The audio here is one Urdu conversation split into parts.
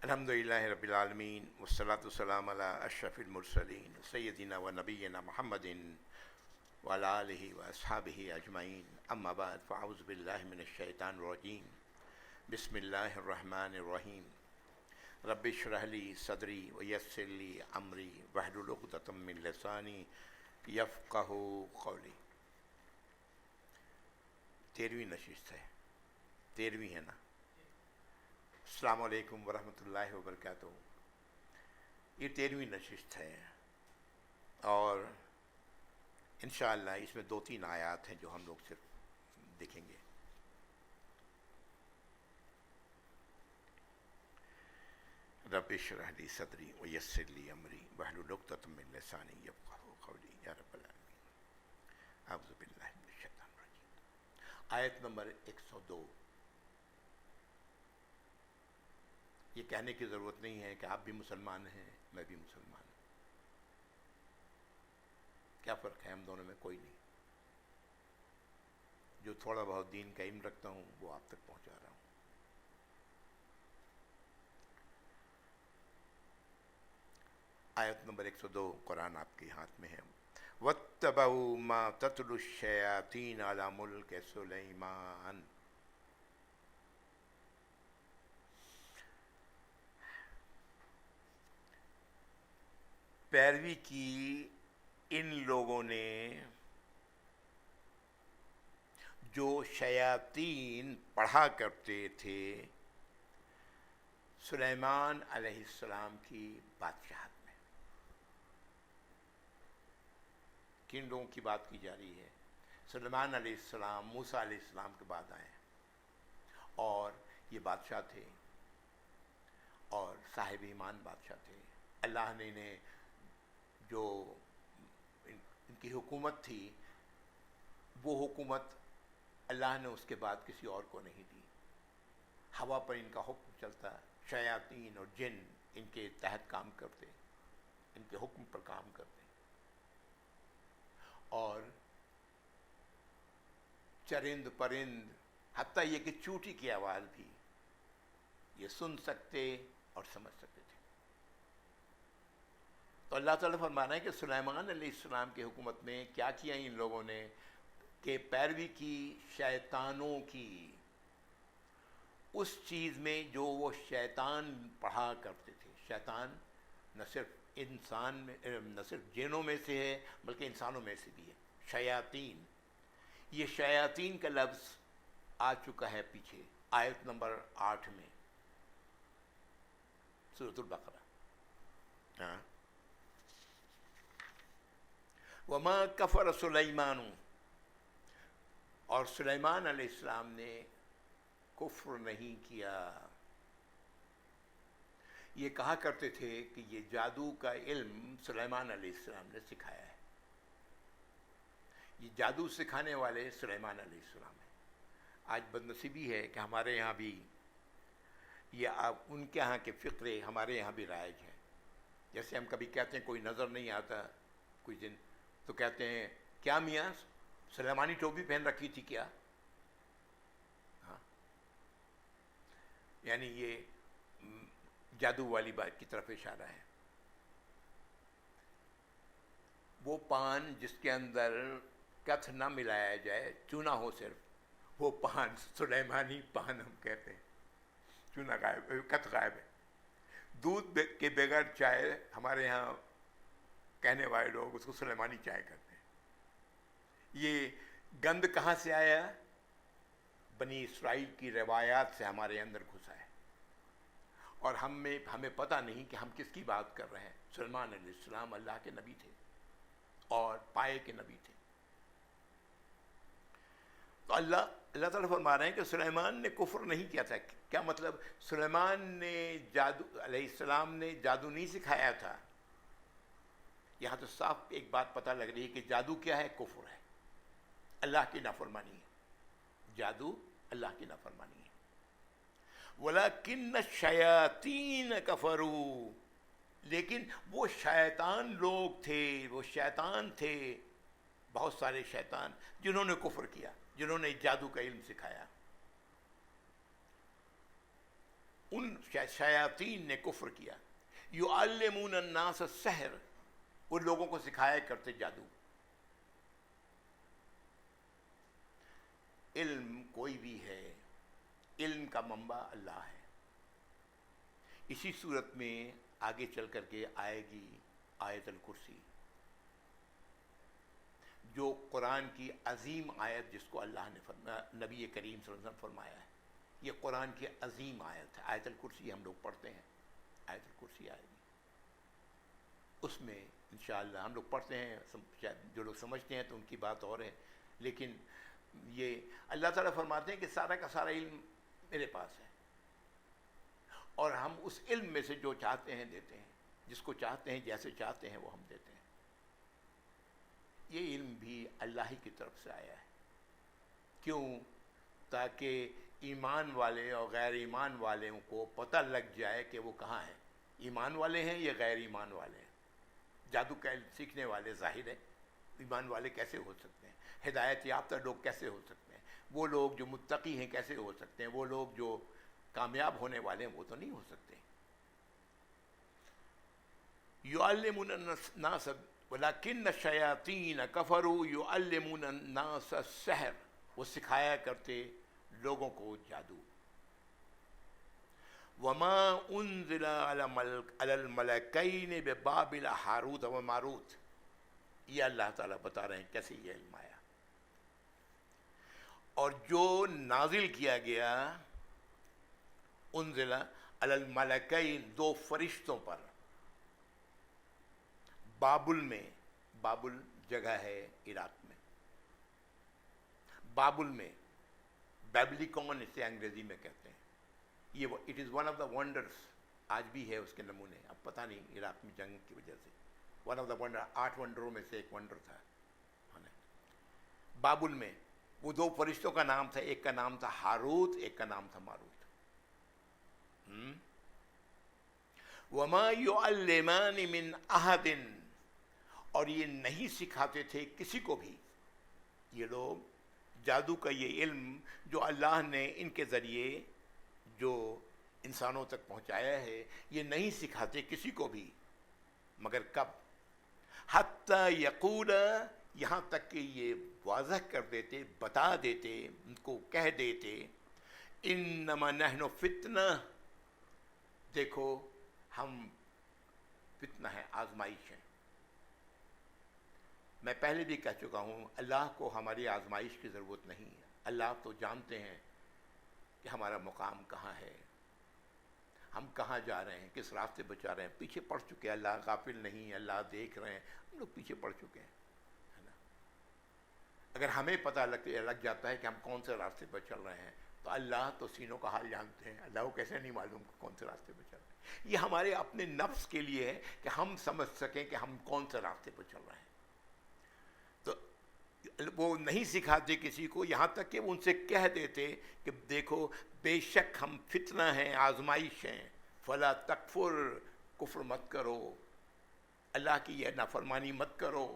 الحمدللہ رب العالمین والصلاة والسلام علی اشرف المرسلین سیدنا و نبینا محمد وعلی آلہ و اصحابہ اجمعین اما بعد فاعوذ باللہ من الشیطان الرجیم بسم اللہ الرحمن الرحیم رب اشرح لی صدری ویسر لی امری واحلل عقدۃ من لسانی یفقہوا قولی۔ 13ویں نشست ہے، 13ویں ہے نا؟ السلام علیکم ورحمۃ اللہ وبرکاتہ۔ یہ 13ویں نشست ہے اور انشاءاللہ اس میں 2-3 آیات ہیں جو ہم لوگ صرف دیکھیں گے۔ رب اشرح لی صدری ویسر لی امری واحلل عقدۃ من لسانی یفقہوا قولی یا رب العالمین۔ اعوذ باللہ من الشیطان الرجیم۔ آیت نمبر 102۔ یہ کہنے کی ضرورت نہیں ہے کہ آپ بھی مسلمان ہیں میں بھی مسلمان ہوں، کیا فرق ہے ہم دونوں میں؟ کوئی نہیں۔ جو تھوڑا بہت دین کا علم رکھتا ہوں وہ آپ تک پہنچا رہا ہوں۔ آیت نمبر 102 قرآن آپ کے ہاتھ میں ہے۔ وَاتَّبَعُوا مَا تَتْلُو الشَّيَاطِينُ عَلَى مُلْكِ سُلَيْمَانَ۔ پیروی کی ان لوگوں نے جو شیاطین پڑھا کرتے تھے سلیمان علیہ السلام کی بادشاہت میں۔ کن لوگوں کی بات کی جا رہی ہے؟ سلیمان علیہ السلام موسیٰ علیہ السلام کے بعد آئے ہیں اور یہ بادشاہ تھے اور صاحب ایمان بادشاہ تھے۔ اللہ نے انہیں جو ان کی حکومت تھی وہ حکومت اللہ نے اس کے بعد کسی اور کو نہیں دی۔ ہوا پر ان کا حکم چلتا، شیاطین اور جن ان کے تحت کام کرتے، ان کے حکم پر کام کرتے، اور چرند پرند حتیٰ یہ کہ چوٹی کی آواز بھی یہ سن سکتے اور سمجھ سکتے تھے۔ تو اللہ تعالیٰ فرما رہا ہے کہ سلیمان علیہ السلام کی حکومت میں کیا کیا ان لوگوں نے کہ پیروی کی شیطانوں کی، اس چیز میں جو وہ شیطان پڑھا کرتے تھے۔ شیطان نہ صرف انسان میں، نہ صرف جنوں میں سے ہے بلکہ انسانوں میں سے بھی ہے۔ شیاطین، یہ شیاطین کا لفظ آ چکا ہے پیچھے آیت نمبر 8 میں سورۃ البقرہ۔ ہاں، وَمَا كَفَرَ سُلَيْمَانُ، اور سلیمان علیہ السلام نے کفر نہیں کیا۔ یہ کہا کرتے تھے کہ یہ جادو کا علم سلیمان علیہ السلام نے سکھایا ہے۔ یہ جادو سکھانے والے سلیمان علیہ السلام ہیں۔ آج بدنصیبی ہے کہ ہمارے یہاں بھی یہ ان کے یہاں کے فقرے ہمارے یہاں بھی رائج ہیں۔ جیسے ہم کبھی کہتے ہیں کوئی نظر نہیں آتا کوئی دن، تو کہتے ہیں کیا میاں سلیمانی ٹوپی پہن رکھی تھی کیا؟ ہاں، یعنی یہ جادو والی بات کی طرف اشارہ ہے۔ وہ پان جس کے اندر کتھ نہ ملایا جائے، چونا ہو صرف، وہ پان سلیمانی پان ہم کہتے ہیں۔ چونا غائب ہے، کتھ غائب ہے۔ دودھ کے بغیر چائے ہمارے یہاں کہنے والے لوگ اس کو سلیمانی چائے کہتے ہیں۔ یہ گند کہاں سے آیا؟ بنی اسرائیل کی روایات سے ہمارے اندر گھسا ہے، اور ہمیں پتہ نہیں کہ ہم کس کی بات کر رہے ہیں۔ سلیمان علیہ السلام اللہ کے نبی تھے اور پائے کے نبی تھے۔ تو اللہ تعالیٰ فرما رہے ہیں کہ سلیمان نے کفر نہیں کیا تھا۔ کیا مطلب؟ سلیمان نے جادو علیہ السلام نے جادو نہیں سکھایا تھا۔ یہاں تو صاف ایک بات پتہ لگ رہی ہے کہ جادو کیا ہے؟ کفر ہے، اللہ کی نافرمانی ہے۔ جادو اللہ کی نافرمانی ہے۔ وَلَكِنَّ الشَّيَاطِينَ كَفَرُوا، لیکن وہ شیطان لوگ تھے، وہ شیطان تھے، بہت سارے شیطان جنہوں نے کفر کیا، جنہوں نے جادو کا علم سکھایا۔ ان شیاطین نے کفر کیا. یعلمون الناس السحر، ان لوگوں کو سکھایا کرتے جادو. علم کوئی بھی ہے، علم کا منبع اللہ ہے. اسی صورت میں آگے چل کر کے آئے گی آیت الکرسی، جو قرآن کی عظیم آیت، جس کو اللہ نے نبی کریم صلی اللہ علیہ وسلم فرمایا ہے. یہ قرآن کی عظیم آیت ہے. آیت الکرسی ہم لوگ پڑھتے ہیں، آیت الکرسی آئے گی. اس میں انشاءاللہ ہم لوگ پڑھتے ہیں، شاید جو لوگ سمجھتے ہیں تو ان کی بات اور ہے، لیکن یہ اللہ تعالیٰ فرماتے ہیں کہ سارا کا سارا علم میرے پاس ہے، اور ہم اس علم میں سے جو چاہتے ہیں دیتے ہیں، جس کو چاہتے ہیں جیسے چاہتے ہیں وہ ہم دیتے ہیں. یہ علم بھی اللہ ہی کی طرف سے آیا ہے. کیوں؟ تاکہ ایمان والے اور غیر ایمان والوں کو پتہ لگ جائے کہ وہ کہاں ہیں، ایمان والے ہیں یا غیر ایمان والے ہیں. جادو کا علم سیکھنے والے ظاہر ہے ایمان والے کیسے ہو سکتے ہیں، ہدایت یافتہ لوگ کیسے ہو سکتے ہیں، وہ لوگ جو متقی ہیں کیسے ہو سکتے ہیں، وہ لوگ جو کامیاب ہونے والے ہیں وہ تو نہیں ہو سکتے. یعلمون الناس ولکن الشیاطین کفروا یعلمون الناس السحر، وہ سکھایا کرتے لوگوں کو جادو. وما انزل علی الملکین ببابل ہاروت و ماروت، یہ اللہ تعالیٰ بتا رہے ہیں کیسے یہ علم آیا. اور جو نازل کیا گیا انزل علی الملکین، دو فرشتوں پر، بابل میں، بابل جگہ ہے عراق میں، بابل میں، بیبلیکون اسے انگریزی میں کہتے ہیں. یہ it is one of the wonders, آج بھی ہے اس کے نمونے. اب پتہ نہیں عراق میں جنگ کی وجہ سے ون آف دا ونڈر، 8 ونڈروں میں سے ایک ونڈر تھا. بابل میں وہ دو فرشتوں کا نام تھا، ایک کا نام تھا ہاروت، ایک کا نام تھا ماروت. وما يعلمان من احد، اور یہ نہیں سکھاتے تھے کسی کو بھی. یہ لوگ جادو کا یہ علم جو اللہ نے ان کے ذریعے جو انسانوں تک پہنچایا ہے، یہ نہیں سکھاتے کسی کو بھی، مگر کب؟ حتی یقول، یہاں تک کہ یہ واضح کر دیتے، بتا دیتے، ان کو کہہ دیتے، انما نحن فتنہ، دیکھو ہم فتنہ ہے، آزمائش ہے. میں پہلے بھی کہہ چکا ہوں، اللہ کو ہماری آزمائش کی ضرورت نہیں ہے. اللہ تو جانتے ہیں کہ ہمارا مقام کہاں ہے، ہم کہاں جا رہے ہیں، کس راستے پہ جا رہے ہیں. پیچھے پڑ چکے ہیں، اللہ غافل نہیں، اللہ دیکھ رہے ہیں. ہم لوگ پیچھے پڑ چکے ہیں، ہے نا. اگر ہمیں پتہ لگ جاتا ہے کہ ہم کون سے راستے پر چل رہے ہیں، تو اللہ تو سینوں کا حال جانتے ہیں. اللہ کو کیسے نہیں معلوم کہ کون سے راستے پہ چل رہے ہیں. یہ ہمارے اپنے نفس کے لیے ہے کہ ہم سمجھ سکیں کہ ہم کون سے راستے پر چل رہے ہیں. تو وہ نہیں سکھاتے کسی کو، یہاں تک کہ وہ ان سے کہہ دیتے کہ دیکھو بے شک ہم فتنہ ہیں، آزمائش ہیں. فلا تکفر، کفر مت کرو، اللہ کی یہ نافرمانی مت کرو.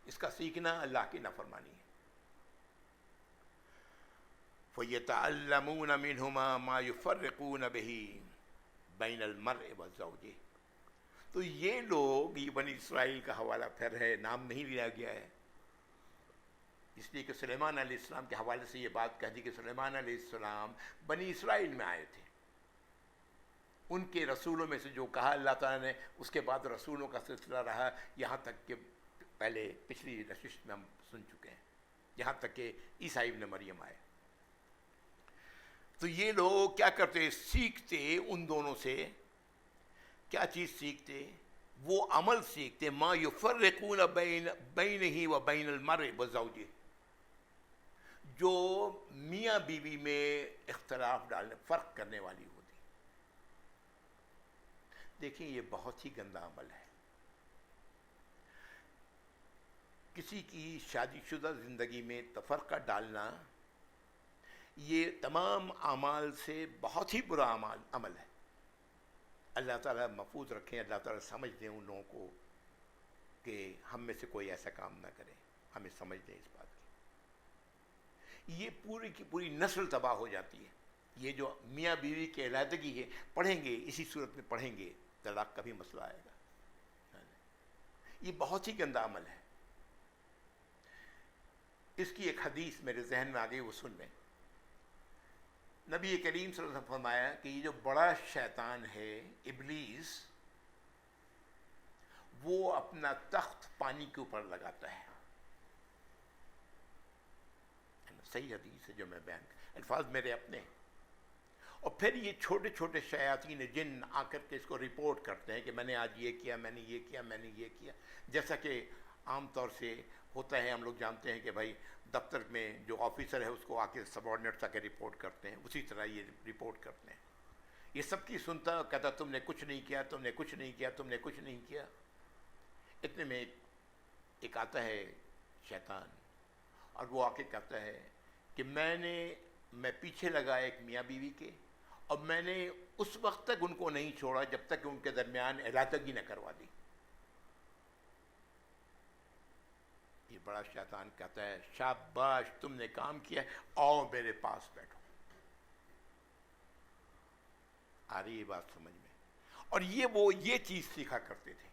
اس کا سیکھنا اللہ کی نافرمانی ہے. فَيَتَعَلَّمُونَ مِنْهُمَا مَا يُفَرِّقُونَ بِهِ بَيْنَ الْمَرْءِ وَزَوْجِهِ. تو یہ لوگ، یہ بنی اسرائیل کا حوالہ پھر ہے، نام نہیں لیا گیا ہے اس لیے کہ سلیمان علیہ السلام کے حوالے سے یہ بات کہہ دی کہ سلیمان علیہ السلام بنی اسرائیل میں آئے تھے. ان کے رسولوں میں سے جو کہا اللہ تعالیٰ نے، اس کے بعد رسولوں کا سلسلہ رہا، یہاں تک کہ پہلے پچھلی نشست میں ہم سن چکے ہیں، یہاں تک کہ عیسیٰ ابن مریم آئے. تو یہ لوگ کیا کرتے؟ سیکھتے ان دونوں سے. کیا چیز سیکھتے؟ وہ عمل سیکھتے، ما یفرقون بینہ و بین المرء وزوجہ، جو میاں بیوی میں اختلاف ڈالنے، فرق کرنے والی ہوتی. دیکھیں یہ بہت ہی گندا عمل ہے. کسی کی شادی شدہ زندگی میں تفرقہ ڈالنا، یہ تمام اعمال سے بہت ہی برا عمل ہے. اللہ تعالیٰ محفوظ رکھیں، اللہ تعالیٰ سمجھ دیں ان لوگوں کو کہ ہم میں سے کوئی ایسا کام نہ کرے. ہمیں سمجھ دیں اس بات کی. یہ پوری کی پوری نسل تباہ ہو جاتی ہے. یہ جو میاں بیوی کی علیحدگی ہے، پڑھیں گے اسی صورت میں پڑھیں گے، طلاق کا بھی مسئلہ آئے گا. یہ بہت ہی گندا عمل ہے. اس کی ایک حدیث میرے ذہن میں آ گئی، وہ سن لیں. نبی کریم صلی اللہ علیہ وسلم نے فرمایا کہ یہ جو بڑا شیطان ہے ابلیس، وہ اپنا تخت پانی کے اوپر لگاتا ہے. صحیح حدیث ہے جو میں بیان الفاظ میرے اپنے ہیں. اور پھر یہ چھوٹے چھوٹے شیاطین جن آ کر کے اس کو رپورٹ کرتے ہیں کہ میں نے آج یہ کیا، میں نے یہ کیا، میں نے یہ کیا. جیسا کہ عام طور سے ہوتا ہے، ہم لوگ جانتے ہیں کہ بھائی دفتر میں جو آفیسر ہے اس کو آ کے سب آرڈینیٹس آ کے رپورٹ کرتے ہیں، اسی طرح یہ رپورٹ کرتے ہیں. یہ سب کی سنتا، کہتا تم نے کچھ نہیں کیا، تم نے کچھ نہیں کیا، تم نے کچھ نہیں کیا. اتنے میں ایک آتا ہے شیطان، اور وہ آ کے کہتا ہے کہ میں پیچھے لگا ایک میاں بیوی کے، اور میں نے اس وقت تک ان کو نہیں چھوڑا جب تک کہ ان کے درمیان علیحدگی نہ کروا دی. یہ بڑا شیطان کہتا ہے شاباش تم نے کام کیا، آؤ میرے پاس بیٹھو. آ رہی ہے بات سمجھ میں؟ اور وہ یہ چیز سیکھا کرتے تھے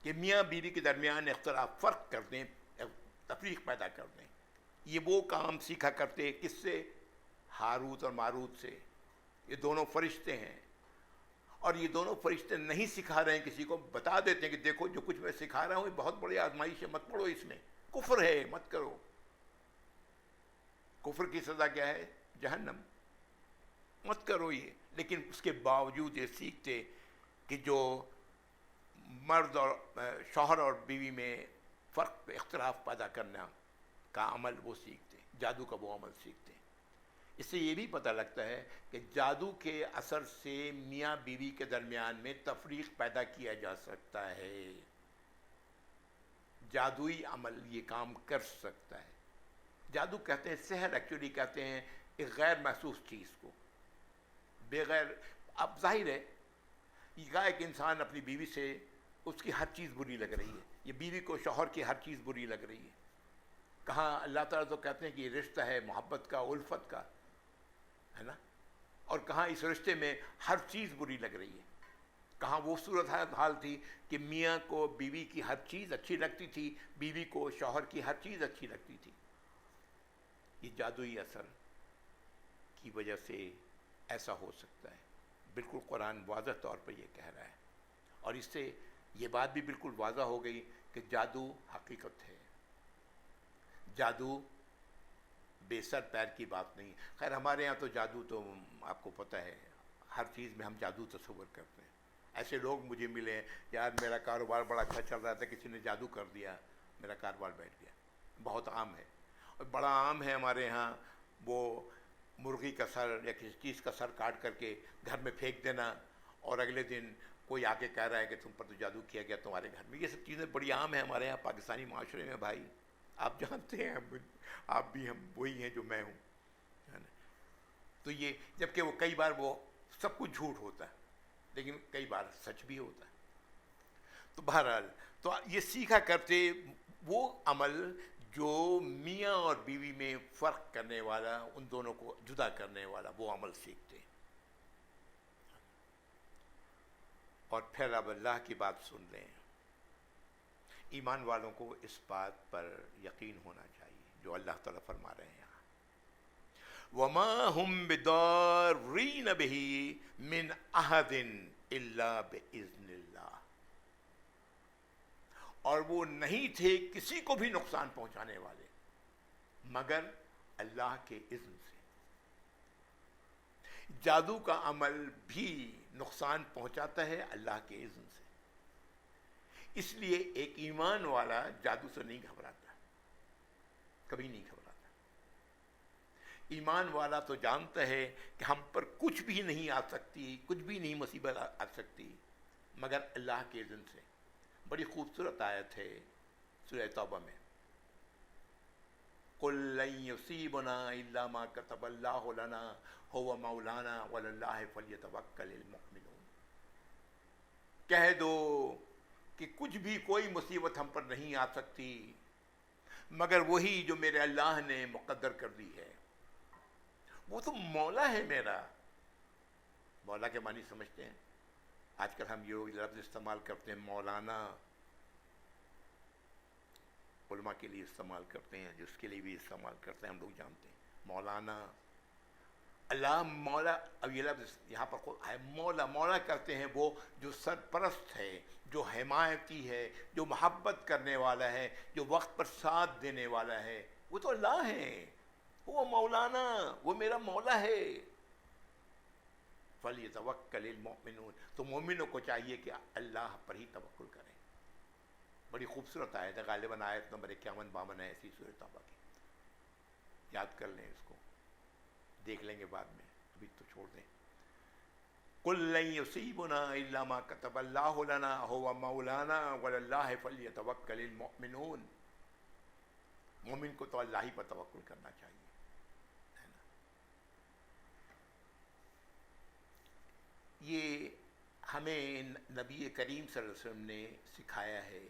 کہ میاں بیوی کے درمیان اختلاف فرق کر دیں، تفریق پیدا کر دیں. یہ وہ کام سیکھا کرتے کس سے؟ ہاروت اور ماروت سے. یہ دونوں فرشتے ہیں، اور یہ دونوں فرشتے نہیں سکھا رہے ہیں کسی کو، بتا دیتے ہیں کہ دیکھو جو کچھ میں سکھا رہا ہوں یہ بہت بڑی آزمائش ہے، مت پڑھو، اس میں کفر ہے، مت کرو. کفر کی سزا کیا ہے؟ جہنم. مت کرو یہ. لیکن اس کے باوجود یہ سیکھتے کہ جو مرد اور شوہر اور بیوی میں فرق، اختلاف پیدا کرنا کا عمل وہ سیکھتے، جادو کا وہ عمل سیکھتے. اس سے یہ بھی پتہ لگتا ہے کہ جادو کے اثر سے میاں بیوی کے درمیان میں تفریق پیدا کیا جا سکتا ہے. جادوئی عمل یہ کام کر سکتا ہے. جادو کہتے ہیں، سحر ایکچولی کہتے ہیں ایک غیر محسوس چیز کو، بغیر. اب ظاہر ہے یہ ایک انسان اپنی بیوی سے اس کی ہر چیز بری لگ رہی ہے، یہ بیوی کو شوہر کی ہر چیز بری لگ رہی ہے. کہاں اللہ تعالیٰ تو کہتے ہیں کہ یہ رشتہ ہے محبت کا، الفت کا، ہے نا. اور کہاں اس رشتے میں ہر چیز بری لگ رہی ہے. کہاں وہ صورت حال تھی کہ میاں کو بیوی کی ہر چیز اچھی لگتی تھی، بیوی کو شوہر کی ہر چیز اچھی لگتی تھی. یہ جادوئی اثر کی وجہ سے ایسا ہو سکتا ہے. بالکل قرآن واضح طور پر یہ کہہ رہا ہے. اور اس سے یہ بات بھی بالکل واضح ہو گئی کہ جادو حقیقت ہے. جادو بے سر پیر کی بات نہیں. خیر ہمارے یہاں تو جادو تو آپ کو پتہ ہے ہر چیز میں ہم جادو تصور کرتے ہیں. ایسے لوگ مجھے ملے، یار میرا کاروبار بڑا اچھا چل رہا تھا، کسی نے جادو کر دیا، میرا کاروبار بیٹھ گیا. بہت عام ہے، اور بڑا عام ہے ہمارے ہاں وہ مرغی کا سر یا کسی چیز کا سر کاٹ کر کے گھر میں پھینک دینا، اور اگلے دن کوئی آ کے کہہ رہا ہے کہ تم پر تو جادو کیا گیا تمہارے گھر میں. یہ سب چیزیں بڑی عام ہیں ہمارے یہاں پاکستانی معاشرے میں. بھائی آپ جانتے ہیں آپ بھی، ہم وہی ہیں جو میں ہوں. تو یہ جبکہ وہ کئی بار وہ سب کچھ جھوٹ ہوتا ہے، لیکن کئی بار سچ بھی ہوتا ہے. تو بہرحال تو یہ سیکھا کرتے وہ عمل جو میاں اور بیوی میں فرق کرنے والا، ان دونوں کو جدا کرنے والا وہ عمل سیکھتے. اور پھر اب اللہ کی بات سن لیں. ایمان والوں کو اس بات پر یقین ہونا چاہیے جو اللہ تعالیٰ فرما رہے ہیں یہاں، وَمَا هُمْ بِضَارِّينَ بِهِ مِنْ أَحَدٍ إِلَّا بِإِذْنِ اللَّهِ. اور وہ نہیں تھے کسی کو بھی نقصان پہنچانے والے مگر اللہ کے اذن سے. جادو کا عمل بھی نقصان پہنچاتا ہے اللہ کے اذن سے. اس لیے ایک ایمان والا جادو سے نہیں گھبراتا، کبھی نہیں گھبراتا. ایمان والا تو جانتا ہے کہ ہم پر کچھ بھی نہیں آ سکتی، کچھ بھی نہیں مصیبت آ سکتی مگر اللہ کے اذن سے. بڑی خوبصورت آیت ہے سورہ توبہ میں، قُل لَن يُصِيبَنَا إِلَّا مَا كَتَبَ اللَّهُ لَنَا هُوَ مَوْلَانَا وَعَلَى اللَّهِ فَلْيَتَوَكَّلِ الْمُؤْمِنُونَ. کہہ دو کہ کچھ بھی کوئی مصیبت ہم پر نہیں آ سکتی مگر وہی جو میرے اللہ نے مقدر کر دی ہے، وہ تو مولا ہے میرا. مولا کے معنی سمجھتے ہیں؟ آج کل ہم یہ لفظ استعمال کرتے ہیں مولانا، علماء کے لیے استعمال کرتے ہیں، جس کے لیے بھی استعمال کرتے ہیں ہم لوگ جانتے ہیں. مولانا، اللہ مولا. اب یہ لفظ یہاں پر ہے مولا. مولا کرتے ہیں وہ جو سرپرست ہے، جو حمایتی ہے، جو محبت کرنے والا ہے، جو وقت پر ساتھ دینے والا ہے. وہ تو اللہ ہے. وہ مولانا، وہ میرا مولا ہے. فَلْيَتَوَكَّلِ الْمُؤْمِنُونَ. تو مومنوں کو چاہیے کہ اللہ پر ہی توکل کریں. بڑی خوبصورت آیت ہے، غالباً آیت نمبر 51-52 ہے اسی سورۃ توبہ کی. یاد کر لیں اس کو، دیکھ لیں گے بعد میں، ابھی تو چھوڑ دیں. قُل لَن يُصِيبَنَا إِلَّا مَا كَتَبَ اللَّهُ لَنَا هُوَ مَوْلَانَا وَعَلَى اللَّهِ فَلْيَتَوَكَّلِ الْمُؤْمِنُونَ. مومن کو تو اللہ ہی پر توکل کرنا چاہیے. یہ ہمیں نبی کریم صلی اللہ علیہ وسلم نے سکھایا ہے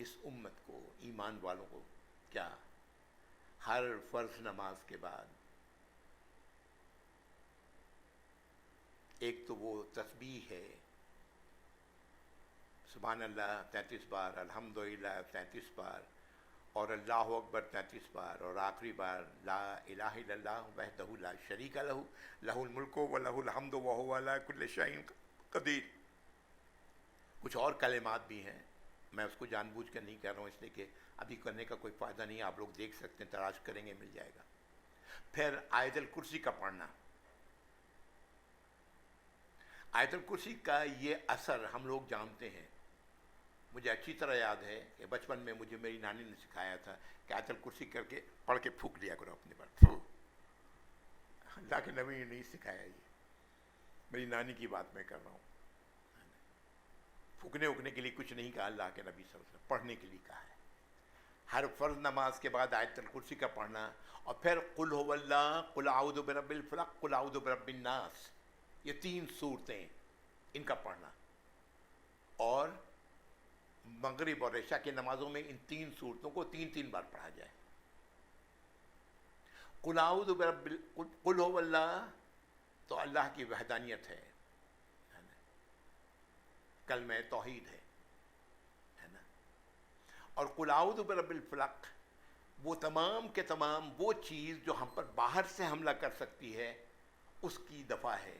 اس امت کو، ایمان والوں کو. کیا؟ ہر فرض نماز کے بعد ایک تو وہ تسبیح ہے، سبحان اللہ 33 بار، الحمدللہ 33 بار، اور اللہ اکبر 33 بار، اور آخری بار لا الہ الا اللہ وحدہ لا شریک لہ لہ الملک ولہ الحمد وہو علی کل شیء قدیر. کچھ اور کلمات بھی ہیں، میں اس کو جان بوجھ کر نہیں کر رہا ہوں اس لیے کہ ابھی کرنے کا کوئی فائدہ نہیں. آپ لوگ دیکھ سکتے ہیں، تلاش کریں گے مل جائے گا. پھر آیت الکرسی کا پڑھنا. آیت الکرسی کا یہ اثر ہم لوگ جانتے ہیں. مجھے اچھی طرح یاد ہے کہ بچپن میں مجھے میری نانی نے سکھایا تھا کہ آیت الکرسی کر کے پڑھ کے پھونک لیا کرو اپنے پر. اللہ کے نبی نے نہیں سکھایا، یہ میری نانی کی بات میں کر رہا ہوں. پھونکنے اکنے کے لیے کچھ نہیں کہا اللہ کے نبی صلی اللہ علیہ وسلم، پڑھنے کے لیے کہا ہے. ہر فرض نماز کے بعد آیت الکرسی کا پڑھنا، اور پھر قل هو اللہ، قل اعوذ برب الفلق، قل اعوذ برب الناس، یہ 3 صورتیں ان کا پڑھنا. اور مغرب اور عشاء کی نمازوں میں ان 3 صورتوں کو 3 بار پڑھا جائے. قل اعوذ برب قل هو اللہ تو اللہ کی وحدانیت ہے، کلمہ توحید ہے نا. اور قل اعوذ برب الفلق وہ تمام کے تمام وہ چیز جو ہم پر باہر سے حملہ کر سکتی ہے اس کی دفع ہے.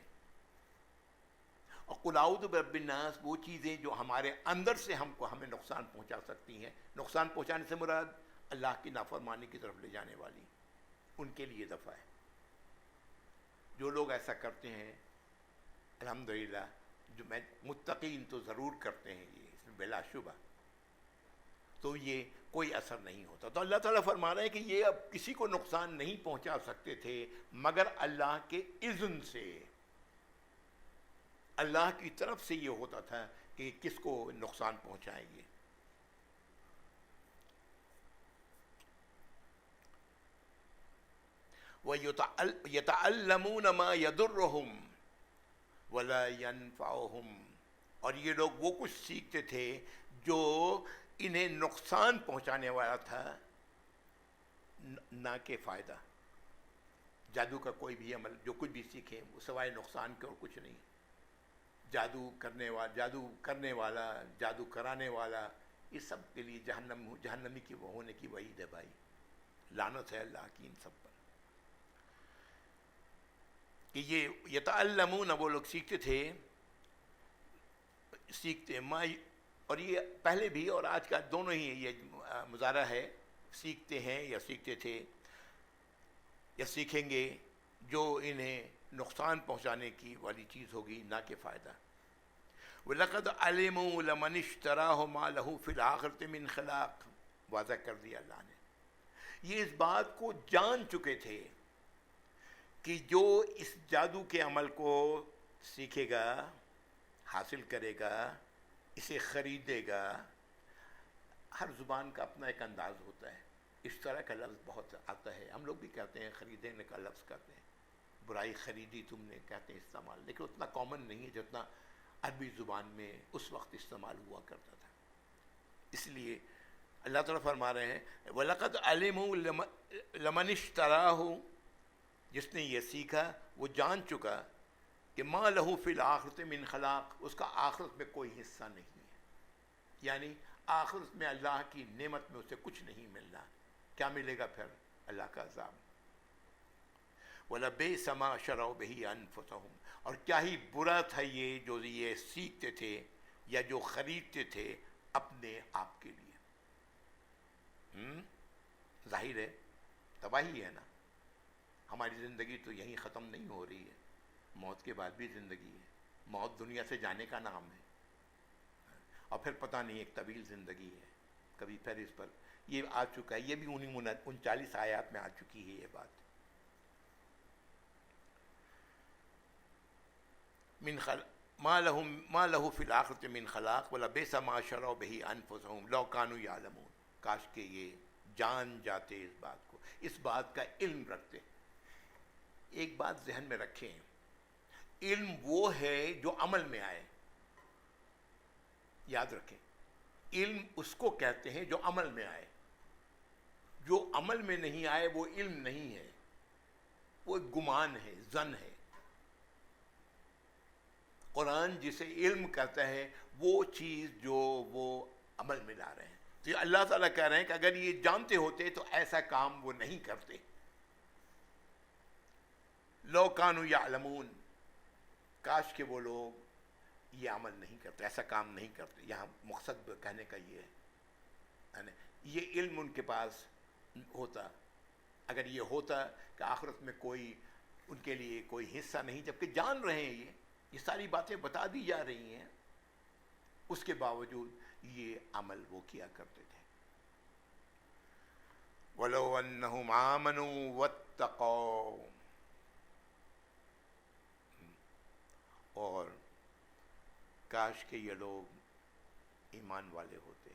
اور قل اعوذ برب الناس وہ چیزیں جو ہمارے اندر سے ہمیں نقصان پہنچا سکتی ہیں. نقصان پہنچانے سے مراد اللہ کی نافرمانی کی طرف لے جانے والی، ان کے لیے دفع ہے. جو لوگ ایسا کرتے ہیں الحمدللہ، جو میں متقین تو ضرور کرتے ہیں یہ، اس میں بلا شبہ، تو یہ کوئی اثر نہیں ہوتا. تو اللہ تعالیٰ فرما رہے ہیں کہ یہ اب کسی کو نقصان نہیں پہنچا سکتے تھے مگر اللہ کے اذن سے. اللہ کی طرف سے یہ ہوتا تھا کہ کس کو نقصان پہنچائیں گے. وَيَتَعَلَّمُونَ مَا يَضُرُّهُمْ وَلَا يَنفَعُهُمْ. اور یہ لوگ وہ کچھ سیکھتے تھے جو انہیں نقصان پہنچانے والا تھا، نہ کہ فائدہ. جادو کا کوئی بھی عمل جو کچھ بھی سیکھیں وہ سوائے نقصان کے اور کچھ نہیں. جادو کرنے والا، جادو کرانے والا، یہ سب کے لیے جہنمی کی وہ ہونے کی وعید ہے بھائی. لعنت ہے اللہ کی ان سب پر. کہ یہ یتعلمون وہ لوگ سیکھتے اور یہ پہلے بھی اور آج کا دونوں ہی یہ مظاہرہ ہے، سیکھتے ہیں یا سیکھتے تھے یا سیکھیں گے جو انہیں نقصان پہنچانے کی والی چیز ہوگی، نہ کہ فائدہ. وَلَقَدْ عَلِمُوا لَمَنِ اشْتَرَاهُ مَا لَهُ فِي الْآخِرَةِ مِنْ خَلَاقٍ. واضح کر دیا اللہ نے. یہ اس بات کو جان چکے تھے کہ جو اس جادو کے عمل کو سیکھے گا، حاصل کرے گا، اسے خریدے گا. ہر زبان کا اپنا ایک انداز ہوتا ہے. اس طرح کا لفظ بہت آتا ہے، ہم لوگ بھی کہتے ہیں، خریدنے کا لفظ کرتے ہیں، برائی خریدی تم نے کہتے ہیں استعمال، لیکن اتنا کامن نہیں ہے جتنا عربی زبان میں اس وقت استعمال ہوا کرتا تھا. اس لیے اللہ تعالیٰ فرما رہے ہیں وَلَقَدْ عَلِمُوا لَمَنِ اشْتَرَاهُ. جس نے یہ سیکھا وہ جان چکا کہ ما لہو فی الآخرۃ من خلاق، اس کا آخرت میں کوئی حصہ نہیں ہے، یعنی آخرت میں اللہ کی نعمت میں اسے کچھ نہیں ملنا. کیا ملے گا پھر؟ اللہ کا عذاب. وَلَبِئْسَ مَا شَرَوْا بِهِ أَنفُسَهُمْ، اور کیا ہی برا تھا یہ جو یہ سیکھتے تھے یا جو خریدتے تھے اپنے آپ کے لیے. ظاہر ہے تباہی ہے نا. ہماری زندگی تو یہیں ختم نہیں ہو رہی ہے، موت کے بعد بھی زندگی ہے. موت دنیا سے جانے کا نام ہے، اور پھر پتہ نہیں ایک طویل زندگی ہے. کبھی پھر اس پر یہ آ چکا ہے، یہ بھی 39 آیات میں آ چکی ہے یہ بات. ما له فی الآخرۃ من خلاق ولبئس ما شروا به انفسهم لو كانوا یعلمون. کاش کہ یہ جان جاتے اس بات کو، اس بات کا علم رکھتے. ایک بات ذہن میں رکھیں، علم وہ ہے جو عمل میں آئے. یاد رکھیں، علم اس کو کہتے ہیں جو عمل میں آئے. جو عمل میں نہیں آئے وہ علم نہیں ہے، وہ ایک گمان ہے، ظن ہے. قرآن جسے علم کہتا ہے وہ چیز جو وہ عمل میں لا رہے ہیں. تو اللہ تعالیٰ کہہ رہے ہیں کہ اگر یہ جانتے ہوتے تو ایسا کام وہ نہیں کرتے. لو کانوا یعلمون، کاش کہ وہ لوگ یہ عمل نہیں کرتے، ایسا کام نہیں کرتے. یہاں مقصد کہنے کا یہ ہے، یہ علم ان کے پاس ہوتا، اگر یہ ہوتا کہ آخرت میں کوئی ان کے لیے کوئی حصہ نہیں، جبکہ جان رہے ہیں یہ ساری باتیں بتا دی جا رہی ہیں، اس کے باوجود یہ عمل وہ کیا کرتے تھے. وَلَوْ أَنَّهُمْ آمَنُوا وَاتَّقَوْا، اور کاش کہ یہ لوگ ایمان والے ہوتے،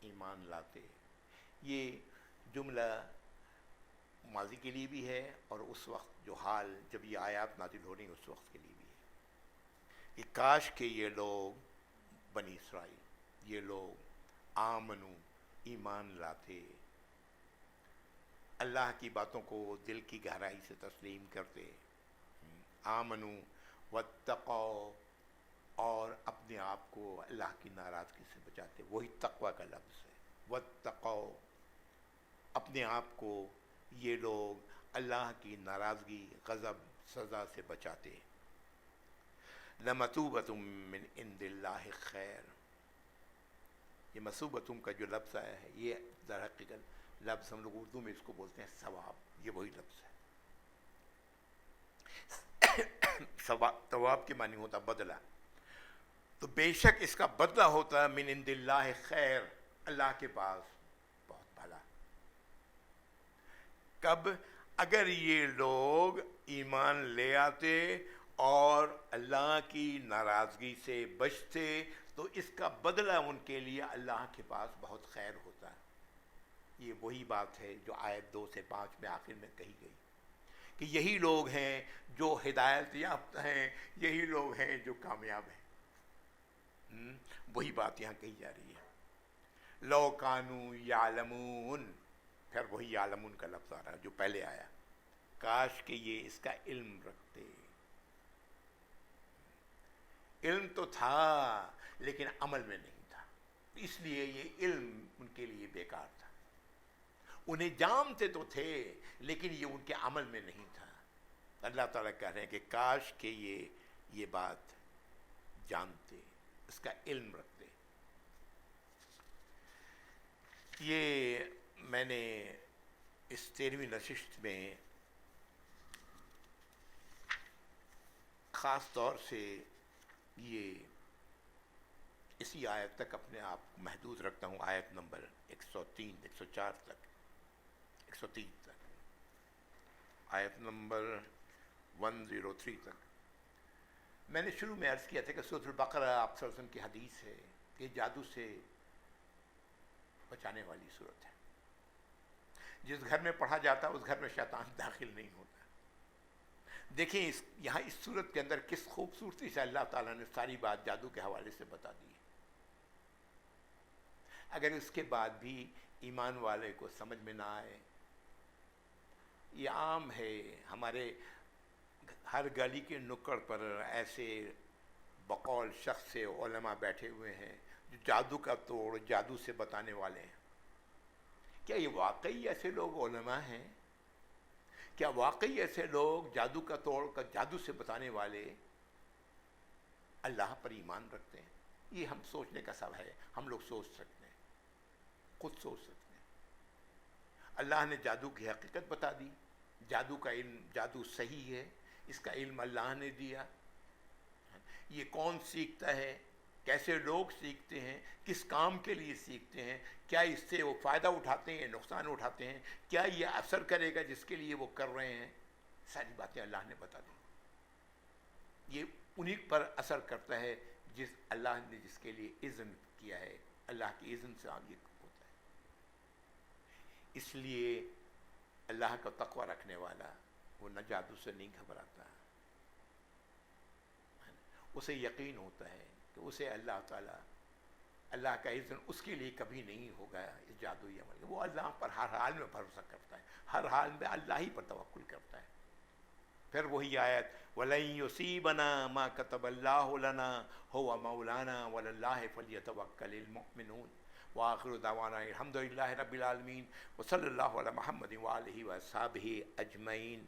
ایمان لاتے. یہ جملہ ماضی کے لیے بھی ہے اور اس وقت جو حال جب یہ آیات نازل ہو رہی ہیں اس وقت کے لیے بھی ہے کہ کاش کہ یہ لوگ بنی اسرائیل، یہ لوگ آمنو، ایمان لاتے، اللہ کی باتوں کو دل کی گہرائی سے تسلیم کرتے. آمنو واتقوا، اور اپنے آپ کو اللہ کی ناراضگی سے بچاتے. وہی تقوی کا لفظ ہے، واتقوا، اپنے آپ کو یہ لوگ اللہ کی ناراضگی، غضب، سزا سے بچاتے. لَمَثُوبَةٌ مِّنْ عِنْدِ اللَّهِ خَيْرٌ، یہ مثوبتم کا جو لفظ آیا ہے یہ در حقیقت لفظ ہم لوگ اردو میں اس کو بولتے ہیں ثواب. یہ وہی لفظ ہے. ثواب کے معنی ہوتا بدلہ، تو بے شک اس کا بدلہ ہوتا من عند اللہ خیر، اللہ کے پاس بہت بھلا. کب؟ اگر یہ لوگ ایمان لے آتے اور اللہ کی ناراضگی سے بچتے تو اس کا بدلہ ان کے لیے اللہ کے پاس بہت خیر ہوتا. یہ وہی بات ہے جو آیت 2 سے 5 میں آخر میں کہی گئی کہ یہی لوگ ہیں جو ہدایت یافتہ ہیں، یہی لوگ ہیں جو کامیاب ہیں. وہی بات یہاں کہی جا رہی ہے. لو کانوا یعلمون، پھر وہی یعلمون کا لفظ آ رہا ہے جو پہلے آیا. کاش کہ یہ اس کا علم رکھتے. علم تو تھا لیکن عمل میں نہیں تھا، اس لیے یہ علم ان کے لیے بیکار تھا. انہیں جانتے تو تھے لیکن یہ ان کے عمل میں نہیں تھا. اللہ تعالیٰ کہہ رہے ہیں کہ کاش کہ یہ بات جانتے، اس کا علم رکھتے. یہ میں نے اس 13ویں نشست میں خاص طور سے یہ اسی آیت تک اپنے آپ کو محدود رکھتا ہوں، آیت نمبر 103 104 تک، 103 تک، آیت نمبر 103 تک. میں نے شروع میں عرض کیا تھا کہ سورۃ البقرہ آپ صلی اللہ علیہ وسلم کی حدیث ہے کہ جادو سے بچانے والی صورت ہے. جس گھر میں پڑھا جاتا اس گھر میں شیطان داخل نہیں ہوتا. دیکھیں یہاں اس صورت کے اندر کس خوبصورتی سے اللہ تعالیٰ نے ساری بات جادو کے حوالے سے بتا دی ہے. اگر اس کے بعد بھی ایمان والے کو سمجھ میں نہ آئے یہ عام ہے، ہمارے ہر گلی کے نکڑ پر ایسے بقول شخص سے علماء بیٹھے ہوئے ہیں جو جادو کا توڑ جادو سے بتانے والے ہیں۔ کیا یہ واقعی ایسے لوگ علماء ہیں؟ کیا واقعی ایسے لوگ جادو کا توڑ کا جادو سے بتانے والے اللہ پر ایمان رکھتے ہیں؟ یہ ہم سوچنے کا سب ہے، ہم لوگ سوچ سکتے ہیں، خود سوچ سکتے ہیں۔ اللہ نے جادو کی حقیقت بتا دی، جادو کا علم، جادو صحیح ہے، اس کا علم اللہ نے دیا۔ یہ کون سیکھتا ہے، کیسے لوگ سیکھتے ہیں، کس کام کے لیے سیکھتے ہیں، کیا اس سے وہ فائدہ اٹھاتے ہیں، نقصان اٹھاتے ہیں، کیا یہ اثر کرے گا جس کے لیے وہ کر رہے ہیں، ساری باتیں اللہ نے بتا دی۔ یہ انہی پر اثر کرتا ہے جس اللہ نے جس کے لیے اذن کیا ہے، اللہ کی اذن سے یہ ہوتا ہے۔ اس لیے اللہ کا تقوی رکھنے والا وہ نہ جادو سے نہیں گھبراتا، اسے یقین ہوتا ہے کہ اسے اللہ تعالیٰ، اللہ کا اذن اس کے لیے کبھی نہیں ہوگا اس جادوئی عمل، وہ اللہ پر ہر حال میں بھروسہ کرتا ہے، ہر حال میں اللہ ہی پر توکل کرتا ہے۔ پھر وہی آیت وَلَن يُصِيبَنَا مَا كَتَبَ اللَّهُ لَنَا هُوَ مَوْلَانَا وَعَلَى اللَّهِ فَلْيَتَوَكَّلِ الْمُؤْمِنُونَ وآخر دعوانا الحمد للہ رب العالمین وصلی اللہ علی محمد وآلہ وصحبہ اجمعین۔